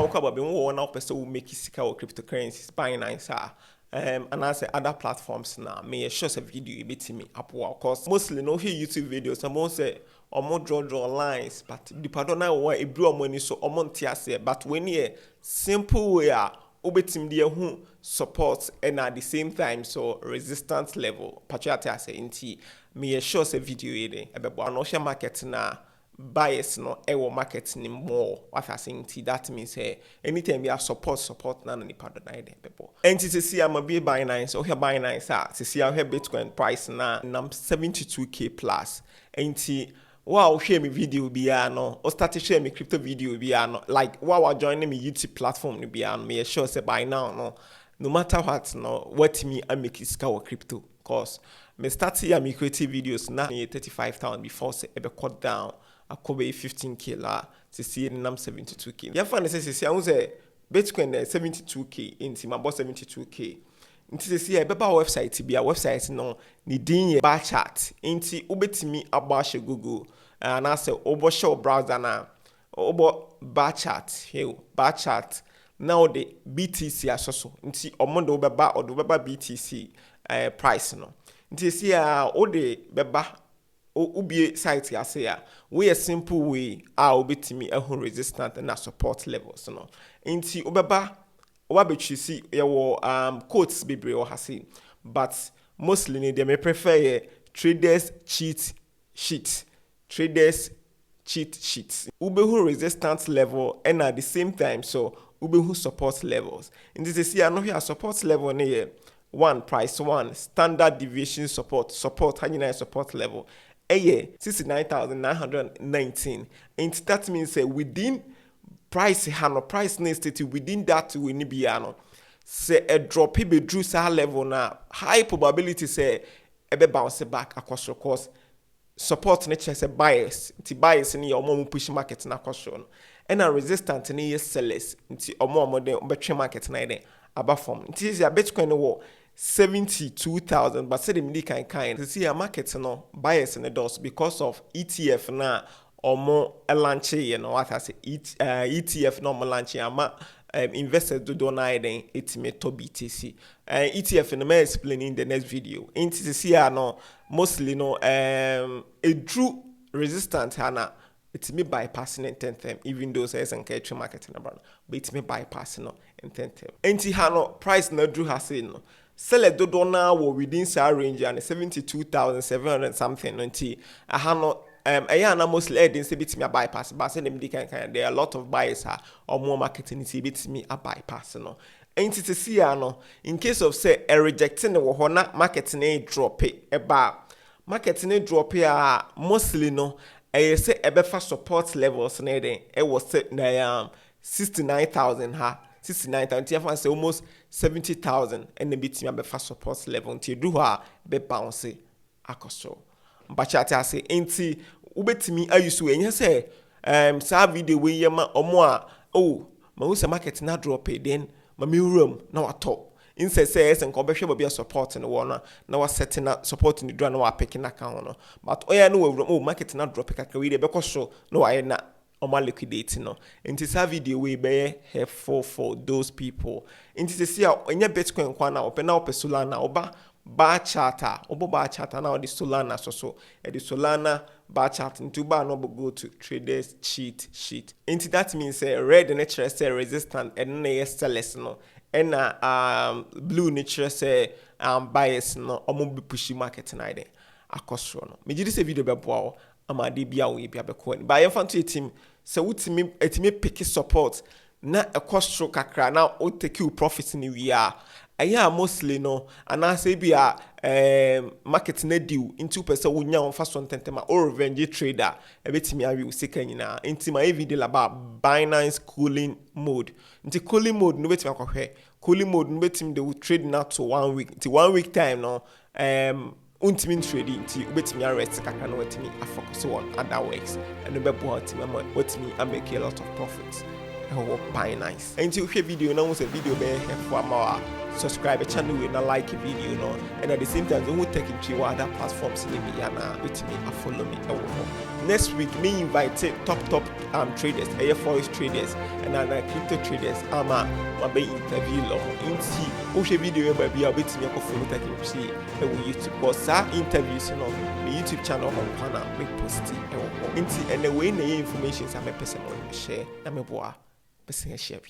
one about being one now person who make sika or cryptocurrencies Binance and I say other platforms now may show a video a bit me up cause mostly no here YouTube videos and most say or more draw lines but the pardon now why a blue money so omontiase but when you simple way obetim de who support and at the same time so resistance level patriarchal say inti me show a video ede ebebo no share market na bias no ewo market ni more what I saying that means anytime we are support na ni pardon na ede ebebo enti se see am be Binance or here Binance se see am here Bitcoin price na 72k plus enti wow share me video biya no or start to share me crypto video biya no like wow joining me YouTube platform ni biya no me sure say by now no matter what what me I make is or crypto cause me start here me creative videos na 35,000 before say ebe cut down akobe 15k la to see nam 72k ya fan say see I say Bitcoin 72k into my boss 72k nti se ya beba website bia website no ni din ye bar chart nti ubetimi abashe Google na se obo show browser na obo bar chart now the BTC asoso nti omodo beba odo beba BTC price no nti se ya o de beba ubie site ya se ya we a simple way obetimi ehun resistance na support levels no nti obeba see your quotes be or hasi, but mostly they may prefer traders cheat sheets. Ubehu resistance level and at the same time so Ubehu support levels. In this is here no here support level near price one standard deviation support high support level. 69,919. And that means within price next within that we need be say a drop be drew sa level na high probability say ebe bounce back across your course support nature say bias in your mom push market na question and a resistant in your sellers nti omo de betwe market na dey abafom nti is a Bitcoin wo 72,000 but say them kind to see a market no bias in the doors because of ETF na omo launch what I say ETF normal launch ama investors do na den it to BTC ETF in the explaining in the next video into see no mostly no a true resistant hana it me bypassing in 10th even though says and catch market in but it me bypassing no in 10th anti hano price na drew has no sell do na within sa range and 72,700 something anti hano na mostly didn't say bit me a bypass but say them there are a lot of buyers or more marketing see bit me a bypass no ain't it see no in case of say a rejecting the wahona marketing drop it about marketing drop here mostly no I say a better support levels na den was set 69,000 69,000 I say almost 70,000 and the bit me a better support level until do her be bounce akoso but I say enti ubetimi ayusu enye say sa video we yema omo a ma wo say market na drop then ma me room na wato in say enko be hwe bia support no wo na wa set na support ni do na wa pick na account no but oya no we market na drop kakra we dey be koso no wa na omo liquidate no enti sa video we be helpful for those people enti say enye Bitcoin kwa na open na Solana oba bar charter now the Solana so the Solana bar chart into bar no go to traders cheat sheet into that means red nature say resistant and na sellers no and blue nature say bias no omo be pushing market na ide akosro no me gidi say video be boa amade bia we bia be ko ba ye fan to team say wutimi etimi pick support na akosro kakra na o take you profit ni we are aya mostly no and I say be a market na deal into person wonya on fast on tentema or revenge trader e betimi awi usika nyina into my video about Binance cooling mode into cooling mode no betimi akohwe cooling mode no betimi dey trade now to 1 week till 1 week time no untimi trading till betimi arrest kakra no wetimi focus on other works and no be bout wetimi make a lot of profits Binance. And if you video now was a video be helpful more subscribe the channel and like a video no and at the same time don't take it to other platforms in the with me follow me next week me invite top traders, forex traders and crypto traders ama be interview long inti o hwe video ba bia obetimi akofolo takimsi e wo YouTube because interviews no the YouTube channel on pana me post e wo inti and the way na information sa me person share na me boa person share